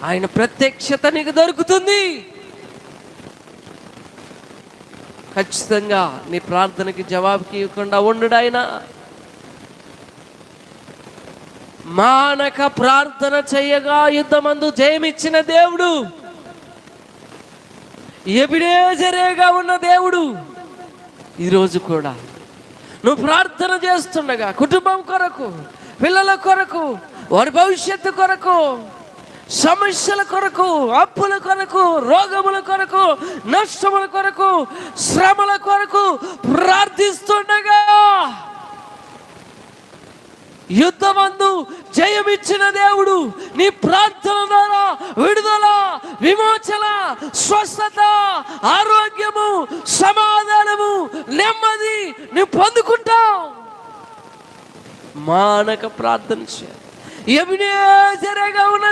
ఆయన ప్రత్యక్షత నీకు దొరుకుతుంది. ఖచ్చితంగా నీ ప్రార్థనకి జవాబుకి ఇవ్వకుండా ఉండడు ఆయన. మానక ప్రార్థన చేయగా యుద్ధమందు జయమిచ్చిన దేవుడు, ఎబినేజరేగా ఉన్న దేవుడు ఈరోజు కూడా నువ్వు ప్రార్థన చేస్తుండగా కుటుంబం కొరకు, పిల్లల కొరకు, వారి భవిష్యత్తు కొరకు, సమస్యల కొరకు, అప్పుల కొరకు, రోగముల కొరకు, నష్టముల కొరకు, శ్రమల కొరకు ప్రార్థిస్తుండగా యుద్ధమందు జయమిచ్చిన దేవుడు నీ ప్రార్థన ద్వారా విడుదల, విమోచన, స్వస్థత, ఆరోగ్యము, సమాధానము, నెమ్మది నువ్వు పొందుకుంటావు. మానక ప్రార్థన చేయాలి. ఎబినేజరేగా ఉన్నది